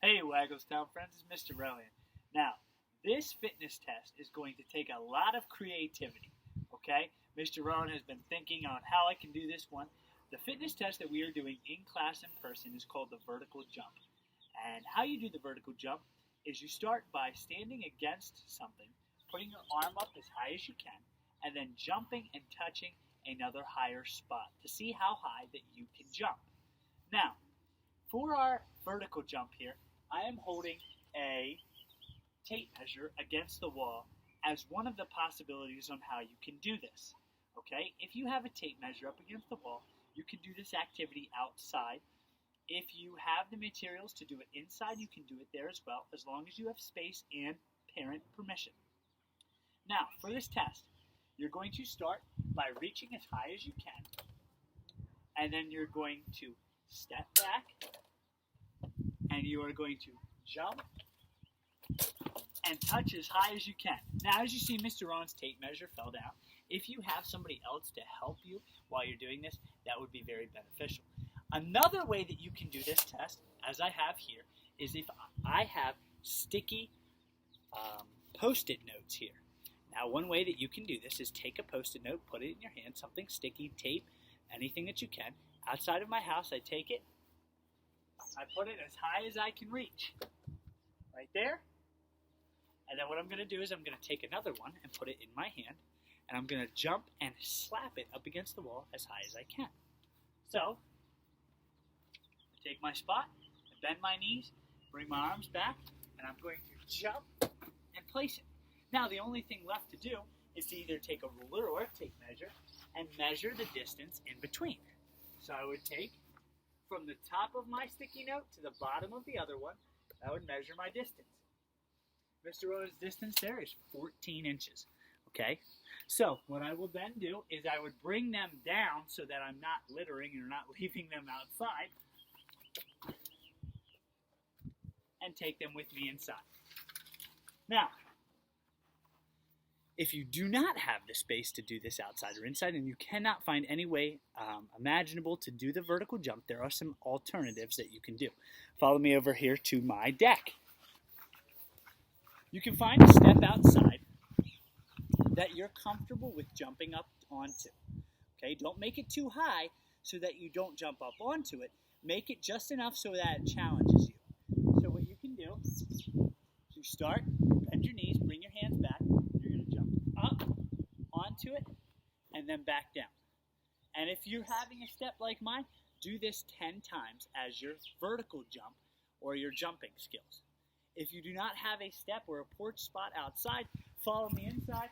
Hey Wagglestown friends, it's Mr. Rowand. Now, this fitness test is going to take a lot of creativity, okay? Mr. Rowand has been thinking on how I can do this one. The fitness test that we are doing in class in person is called the vertical jump. And how you do the vertical jump is you start by standing against something, putting your arm up as high as you can, and then jumping and touching another higher spot to see how high that you can jump. Now, for our vertical jump here, I am holding a tape measure against the wall as one of the possibilities on how you can do this. Okay, if you have a tape measure up against the wall, you can do this activity outside. If you have the materials to do it inside, you can do it there as well, as long as you have space and parent permission. Now, for this test, you're going to start by reaching as high as you can, and then you're going to step back, and you are going to jump and touch as high as you can. Now, as you see, Mr. Ron's tape measure fell down. If you have somebody else to help you while you're doing this, that would be very beneficial. Another way that you can do this test, as I have here, is if I have sticky Post-it notes here. Now, one way that you can do this is take a Post-it note, put it in your hand, something sticky, tape, anything that you can. Outside of my house, I take it, I put it as high as I can reach, right there. And then what I'm going to do is I'm going to take another one and put it in my hand, and I'm going to jump and slap it up against the wall as high as I can. So, I take my spot, I bend my knees, bring my arms back, and I'm going to jump and place it. Now, the only thing left to do is to either take a ruler or a tape measure and measure the distance in between. So I would take from the top of my sticky note to the bottom of the other one. I would measure my distance. Mr. Rowe's distance there is 14 inches. Okay? So what I will then do is I would bring them down so that I'm not littering or not leaving them outside, and take them with me inside. Now, if you do not have the space to do this outside or inside, and you cannot find any way imaginable to do the vertical jump, there are some alternatives that you can do. Follow me over here to my deck. You can find a step outside that you're comfortable with jumping up onto. Okay, don't make it too high so that you don't jump up onto it. Make it just enough so that it challenges you. So what you can do is you start, bend your knees, bring your hands back. Up onto it and then back down. And if you're having a step like mine, do this 10 times as your vertical jump or your jumping skills. If you do not have a step or a porch spot outside, follow me inside.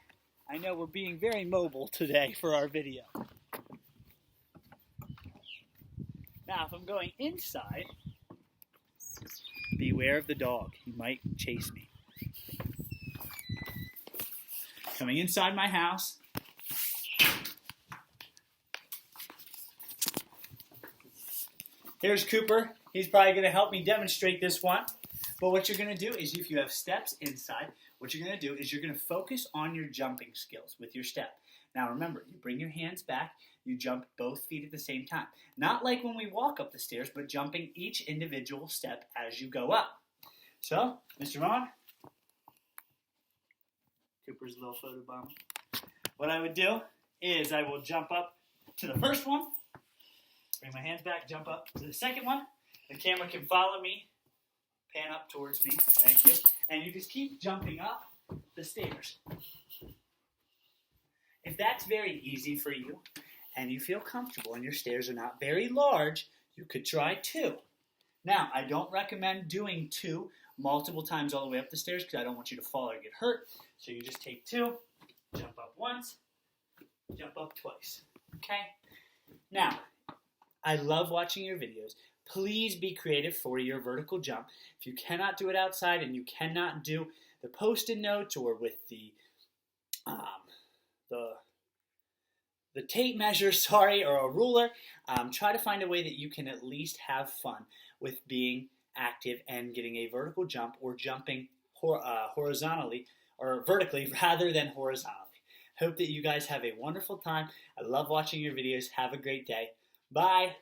I know we're being very mobile today for our video. Now, if I'm going inside, beware of the dog. He might chase me. Coming inside my house. Here's Cooper. He's probably going to help me demonstrate this one. But what you're going to do is if you have steps inside, what you're going to do is you're going to focus on your jumping skills with your step. Now remember, you bring your hands back, you jump both feet at the same time. Not like when we walk up the stairs, but jumping each individual step as you go up. So, Mr. Ron, Cooper's little photobomb. What I would do is I will jump up to the first one, bring my hands back, jump up to the second one. The camera can follow me, pan up towards me, thank you. And you just keep jumping up the stairs. If that's very easy for you and you feel comfortable and your stairs are not very large, you could try 2. Now, I don't recommend doing 2 multiple times all the way up the stairs because I don't want you to fall or get hurt. So you just take 2, jump up once, jump up twice. Okay? Now, I love watching your videos. Please be creative for your vertical jump. If you cannot do it outside and you cannot do the Post-it notes or with the tape measure, or a ruler, try to find a way that you can at least have fun with being active and getting a vertical jump or jumping horizontally or vertically rather than horizontally. Hope that you guys have a wonderful time. I love watching your videos. Have a great day. Bye.